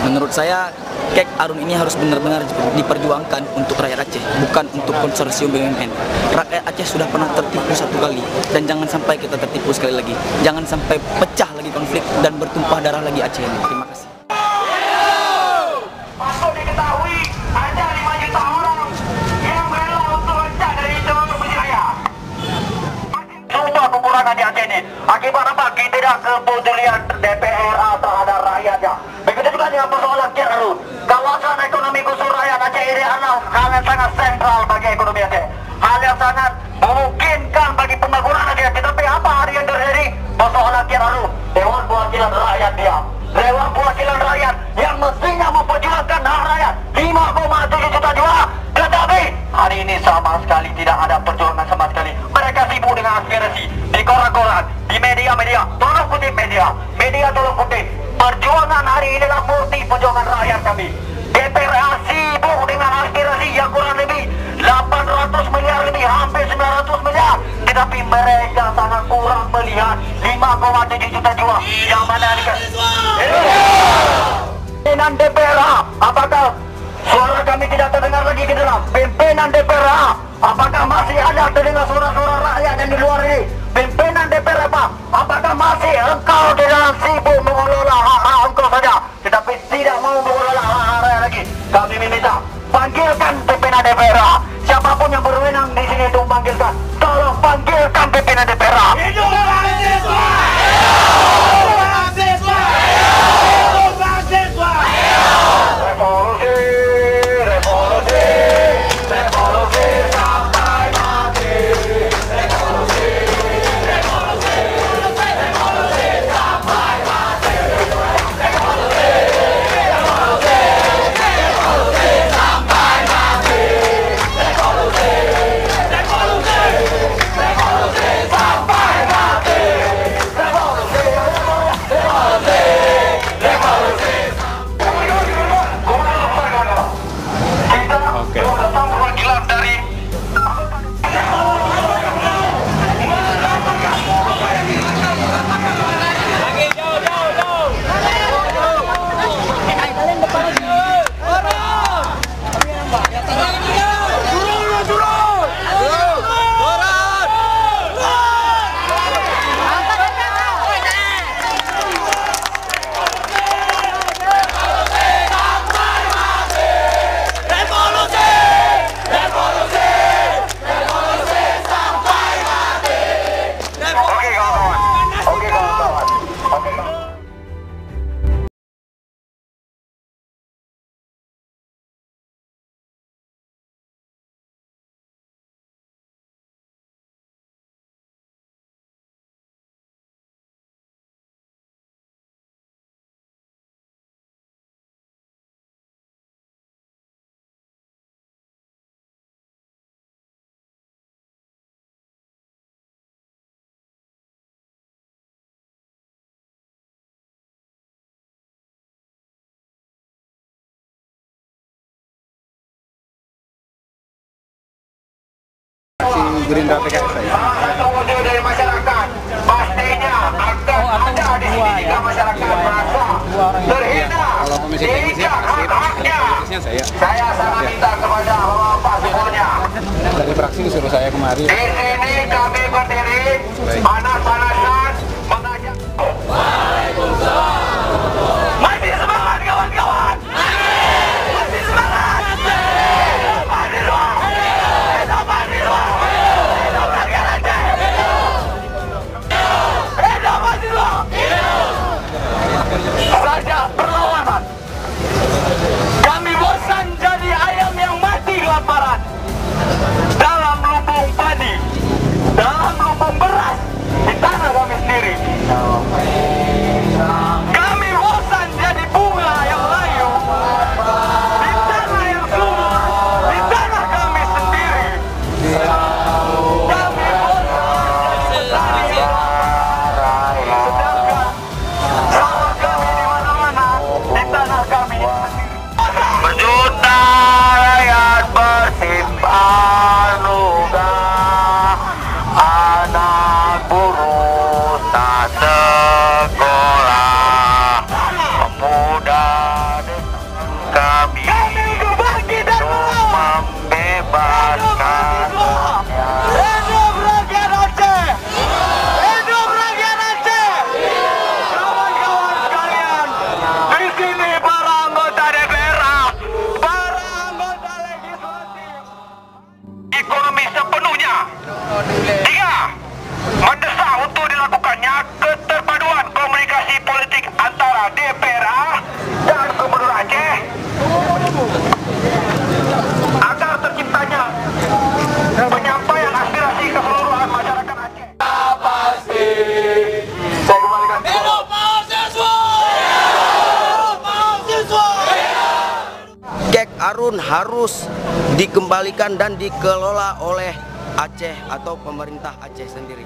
Menurut saya, Kek Arun ini harus benar-benar diperjuangkan untuk rakyat Aceh, bukan untuk konsorsium BUMN. Rakyat Aceh sudah pernah tertipu satu kali, dan jangan sampai kita tertipu sekali lagi. Jangan sampai pecah lagi konflik dan bertumpah darah lagi Aceh ini. Terima kasih. Patut diketahui ada 5 juta orang yang rela untuk lencah dari jalur Persiraya. Sumpah kekurangan di Aceh ini. Akibat apa? Tidak kepedulian DPRA terhadap rakyatnya. Begitu juga dengan persoalan Kiat Arun. Kawasan ekonomi khusus rakyat Aceh ini adalah hal yang sangat sentral bagi ekonomi Aceh. Hal yang sangat memungkinkan bagi pembangunan Aceh. Tetapi apa hari yang terjadi? Persoalan Kiat Arun. Dewan Perwakilan Rakyat dia. Dewan Perwakilan Rakyat yang mestinya memperjuangkan hak rakyat 5,7 juta jiwa. Tetapi hari ini sama sekali tidak ada perjuangan sama sekali. Mereka sibuk dengan aspirasi di koran-koran, di media-media. Tolong kutip media. Media tolong kutip. Perjuangan hari ini adalah murni perjuangan rakyat kami. DPRA sibuk dengan aspirasi yang kurang lebih 800 miliar lebih, hampir 900 miliar. Tetapi mereka sangat kurang melihat 5,7 juta jiwa yang mana pimpinan DPRA. Apakah suara kami tidak terdengar lagi di dalam pimpinan DPRA? Apakah masih ada terdengar suara-suara rakyat yang di luar ini? Pimpinan DPRA Pak, apakah masih engkau di dalam sibuk mengelola hak-hak engkau saja, tetapi tidak mau mengelola hak-hak rakyat lagi? Kami meminta, panggilkan pimpinan DPRA. Siapapun yang berwenang di sini untuk panggilkan, tolong panggilkan pimpinan DPRA. Hidup mahasiswa! Hidup mahasiswa! Hidup mahasiswa! Revolusi, revolusi, revolusi sampai mati. Revolusi, revolusi, revolusi sampai mati. Revolusi, revolusi, revolusi sampai mati. Revolusi, revolusi, revolusi sampai mati. Revolusi, revolusi, revolusi. Kita datang perwakilan dari Gerindra PKS saya. atau dari masyarakat, pastinya akan ada di sini jika masyarakat merasa terhina, Kalau komisi teknisnya hak-haknya. saya. Saya sangat minta kepada bapak semuanya. Dari fraksi disuruh saya kemari. Di sini kami berdiri panas-panasan mengajak. Masih semangat kawan-kawan. Masih semangat. Masih doang. Masih doang. Saja perlawanan. Kami bosan jadi ayam yang mati kelaparan. Dalam lumbung padi, dalam lumbung beras, di tanah kami DPRA dan Gubernur Aceh agar terciptanya penyampaian aspirasi keseluruhan masyarakat Aceh. Pasti saya kembalikan. Kek Arun harus dikembalikan dan dikelola oleh Aceh atau pemerintah Aceh sendiri.